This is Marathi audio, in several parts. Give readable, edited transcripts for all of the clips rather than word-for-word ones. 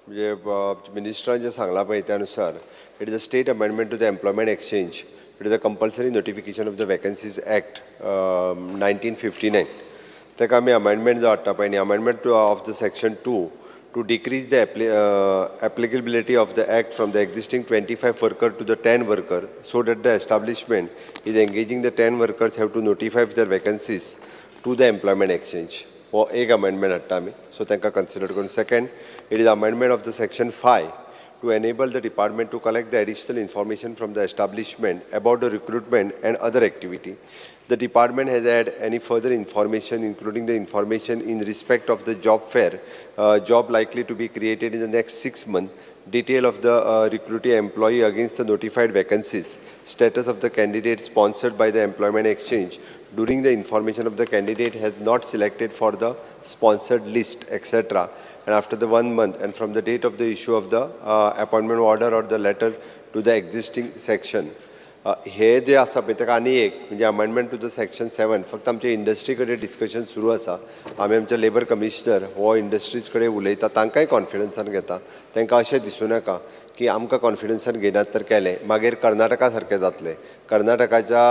म्हणजे मिनिस्टरान जे सांगला पळय त्या अनुसार it is a state amendment to the employment exchange. It is a compulsory notification of the vacancies act 1959. ताका आमी अमेंडमेंट जो हाडटा पळय न्ही, amendment of the section 2 to decrease the applicability of the act from the existing 25 worker to the 10 worker, so that the establishment is engaging the 10 workers have to notify their vacancies to the employment exchange. For एक amendment hatta आमी, so तांकां consider करून. Second, it is amendment of the section 5 to enable the department to collect the additional information from the establishment about the recruitment and other activity. The department has had any further information, including the information in respect of the job fair, job likely to be created in the next 6 months, detail of the recruitee employee against the notified vacancies, status of the candidate sponsored by the employment exchange during the information of the candidate has not selected for the sponsored list, etc. And after the 1 month and from the date of the issue of the appointment order or the letter to the existing section. हे जे आसा पळय ताका आनी एक म्हणजे अमेंडमेंट टू द सेक्शन 7 फक्त आमच्या इंडस्ट्री कडेन डिस्कशन सुरू आसा. आमी आमच्या लेबर कमिशनर हो इंडस्ट्रीज कडेन उलयता, तांकांय कॉन्फिडन्सान घेता. तांकां अशें दिसूं नाका की आमकां कॉन्फिडन्सान घेनात तर केलें मागीर कर्नाटका सारकें जातलें. कर्नाटकाच्या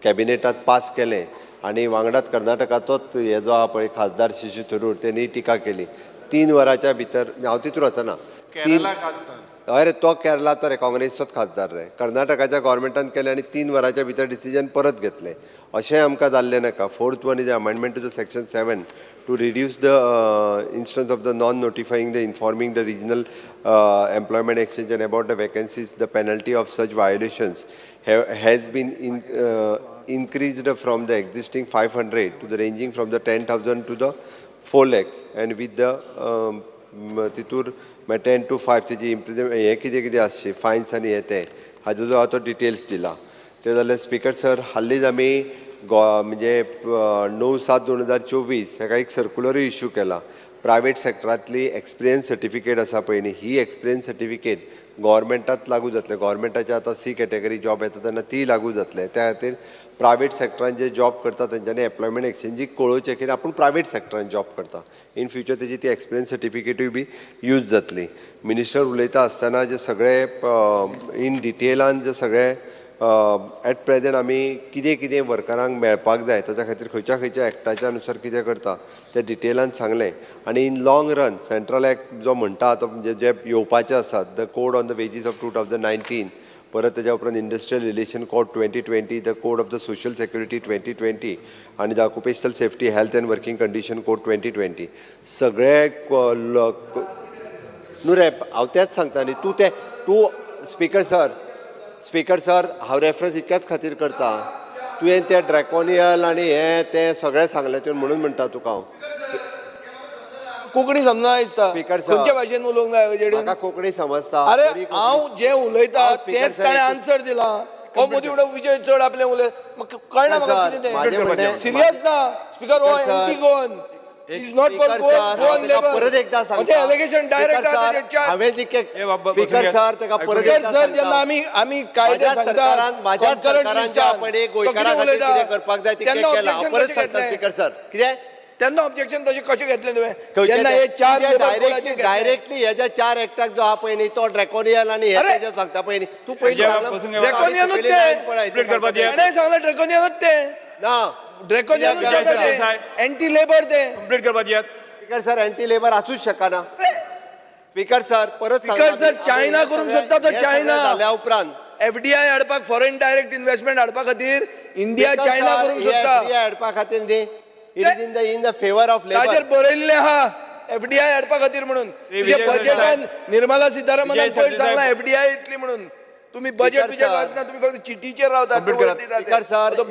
कॅबिनेटांत पास केलें आनी वांगडाच कर्नाटकाचोच हे जो आहा पळय खासदार शशी थरूर तेणी टिका केली. 3 वरांच्या भितर हांव तितून वचना. अरे तो केरळाचो रे, काँग्रेसचोच खासदार रे. कर्नाटकाच्या गव्हर्मेंटान केलें आनी 3 वरांच्या भितर डिसिजन परत घेतलें. अशें आमकां जाल्लें नाका. Fourth one is amendment to the section 7 to reduce the instance of the non-notifying the informing the regional employment exchange and about the vacancies. The penalty of such violations has been increased from the existing 500 to the ranging from the 10,000 to the 4 lakhs, and with the तितूर 10 to 5 तेजी हे कितें कितें आसची फायन्स आनी हे ते हाजो जो तो डिटेल्स दिला. ते जाल्यार स्पिकर सर हालींच आमी म्हणजे 9/7/2024 हेका एक सर्क्युलरूय इश्यू केला. प्रायवेट सेक्टरांतली एक्सपिरियन्स सर्टिफिकेट आसा पळय न्ही, ही एक्सपिरियन्स सर्टिफिकेट गव्हर्मेंटात लागू जातले. गव्हर्मेंटाचे आतां C कॅटेगरी जॉब येता तेन्ना ती लागू जातले. त्या खातीर प्रायवेट सेक्टरान जे जॉब करता तेंच्यांनी एम्प्लॉयमेंट एक्सचेंजीक कळोवचें की आपूण प्रायवेट सेक्टरान जॉब करता. इन फ्युचर तेजी ती एक्सपिरियन्स सर्टिफिकेटूय बी यूज जातली. मिनिस्टर उलयता आसतना जे सगळे इन डिटेलान जे सगळे एट प्रेजेंट आमी कितें कितें वर्करांक मेळपाक जाय ताच्या खातीर खंयच्या खंयच्या एक्टाच्या अनुसार कितें करता तें डिटेलान सांगलें. आनी in long run central act जो म्हणटा तो म्हणजे जे येवपाचे आसात, the code on the wages of 2019, परत तेज्या उपरांत industrial relation code 2020, the code of the social security 2020 आनी the occupational safety health end working condition code 2020 सगळे न्हू रे. हांव तेंच सांगता न्ही. तूं स्पिकर सर हांव रेफरन्स इतक्याच खातीर करता. तुवें तें ड्रॅकोनियल आनी हें तें सगळें सांगलें तुवें म्हणून म्हणटा तुका हांव. कोंकणी समजना दिसता. स्पिकर सर खंयच्या भाशेन उलोवंक जाय हेजेर? म्हाका कोंकणी समजता. अरे हांव जे उलयता तेच ताणें आन्सर दिला. हो मदीं उडोवप विजय चड आपलें उलय म्हाका कळना. म्हाका सिरियस ना स्पिकर. हो anti Goan is not for Goan labour. परत एकदा सांगता. एलिगेशन डायरेक्ट हांवें स्पिकर सर ताका परत एकदा सर जेन्ना आमी कायदे सांगता म्हाज्या सरकारान ज्या पळय गोंयकारां खातीर कितें करपाक जाय तें केलां. हांव परत सांगता स्पिकर सर. कितें तेन्ना ऑब्जेक्शन तशें कशें घेतलें तुवें? जेन्ना हे 4 डायरेक्टली हे ज्या 4 एक्टाक जो आहा पळय न्ही तो ड्रॅकोनियल आनी हे तेजे सांगता पळय न्ही. तूं पयलीं ड्रॅकोनियनूच ते सांगला. ड्रॅकोनियनूच ते ना. ड्रॅकोनियनूच एंटी लेबर ते कंप्लीट करपाक दियात. स्पिकर सर एंटी लेबर आसूच शकना. स्पिकर सर परत स्पिकर सर चायना करूंक सोदता तो. चायना जाल्या उपरांत FDI हाडपाक फॉरेन डायरेक्ट इन्व्हेस्टमेंट हाडपा खातीर इंडिया चायना करूंक सोदता. FDI हाडपा खातीर न्ही. It is in the favour of labour. ताजेर बरयल्लें आहा FDI हाडपा खातीर म्हणून. तुजे बजेटान निर्मला सीतारामनान पयर सांगला FDI येतली म्हणून. तुम्ही बजेट वाचना, तुम्ही फक्त चिटीचेर रावतात. स्पिकर सर तो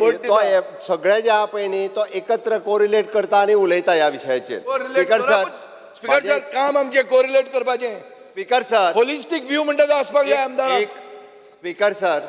सगळे जे आहा पळय न्ही तो एकत्र कोरिलेट करता आनी उलयता ह्या विशयाचेर. स्पिकर सर काम आमचें कोरिलेट करपाचें. स्पिकर सर होलिस्टीक व्यू म्हणटा तो आसपाक जाय आमदाराक. स्पिकर सर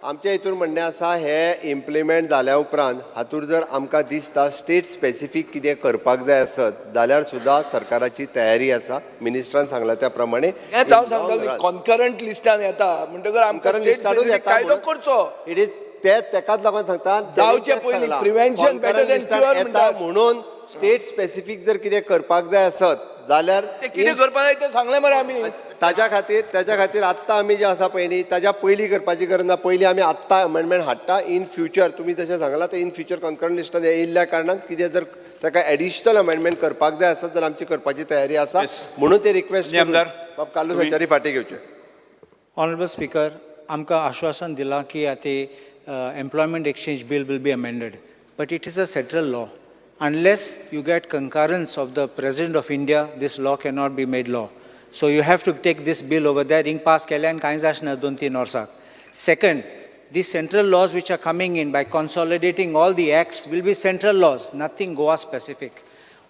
आमच्या हितून म्हणणें आसा हे इम्प्लिमेंट जाल्या उपरांत हातूंत जर आमकां दिसता स्टेट स्पेसिफीक कितें करपाक जाय आसत जाल्यार सुद्दां सरकाराची तयारी आसा. मिनिस्टरान सांगला त्या प्रमाणे हेंच हांव सांगतालो. कॉन्करंट लिस्टान येता म्हणटकर आमकां लिस्टानूच कायदो करचो. इट इज तेकाच लागून सांगता जावचे पयलीं प्रिव्हेन्शन बेटर दॅन क्युअर म्हणटा म्हणून स्टेट स्पेसिफीक जर कितें करपाक जाय आसत जाल्यार ते कितें करपा जाय तें सांगलें मरे आमी. ताच्या खातीर आत्तां आमी जे आसा पळय न्ही ताच्या पयलीं करपाची गरज ना. पयलीं आमी आत्तां अमेंडमेंट हाडटा. इन फ्युचर तुमी जशें सांगलां तें इन फ्युचर कॉन्करंट लिस्टान येयल्ल्या कारणान कितें जर ताका एडिशनल अमेंडमेंट करपाक जाय आसत जाल्यार आमची करपाची तयारी आसा. म्हणून ते रिक्वेस्ट बाब काल्लू संचारी फाटीं घेवचे. Honorable Speaker, आमकां आश्वासन दिलां की आतां employment exchange bill will be amended, but it is a central law. Unless you get concurrence of the President of India, this law cannot be made law. So you have to take this bill over there, ring pass केलें कांय जायना 2-3 वर्साक. Second, these central laws which are coming in by consolidating all the acts will be central laws, nothing Goa specific.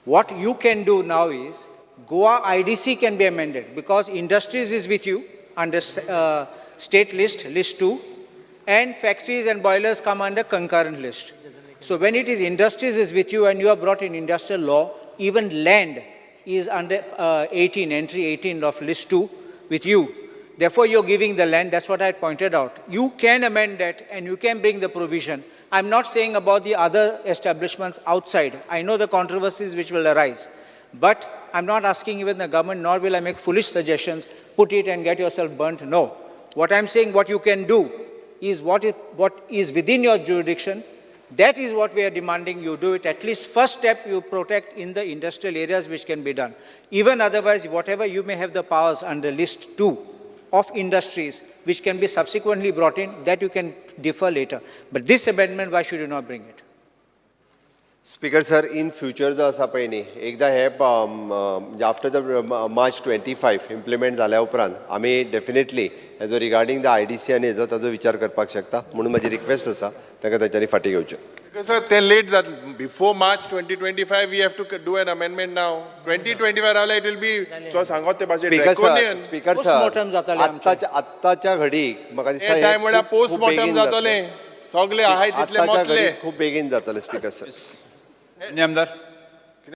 What you can do now is, Goa IDC can be amended because industries is with you under state list, list 2, and factories and boilers come under concurrent list. So when it is industries is with you and you have brought in industrial law, even land is under 18, entry 18 of list 2 with you. Therefore, you're giving the land, that's what I pointed out. You can amend that and you can bring the provision. I'm not saying about the other establishments outside. I know the controversies which will arise. But I'm not asking even the government, nor will I make foolish suggestions, put it and get yourself burnt. No. What I'm saying, what you can do is what is within your jurisdiction. That is what we are demanding you do it. At least first step you protect in the industrial areas which can be done. Even otherwise, whatever you may have the powers under list 2 of industries which can be subsequently brought in, that you can defer later. But this amendment, why should you not bring it? Speaker sir, in future जो आसा पळय न्ही, एकदां हे आफ्टर द मार्च 25 इम्प्लिमेंट जाल्या उपरांत आमी डेफिनेटली हेजो रिगार्डींग द IDC आनी हेजो ताजो विचार करपाक शकता. म्हणून म्हजी रिक्वेस्ट आसा ताका तांच्यांनी फाटीं घेवचें. सर ते लेट जातलें. Before March 2025 we have to do an amendment नाव. 2025 रावल्यार इट विल बी सो सांगत ते भाशेन स्पीकर Postmortem सर, जातालें आमचें. आत्ताच्या घडीक म्हाका दिसता टायम म्हळ्यार पोस्टमॉर्टम जातलें. सगळे आहाय तितले आत्ताच्या मतले. घडीक खूब बेगीन जातलें स्पीकर सर. Nyamdar.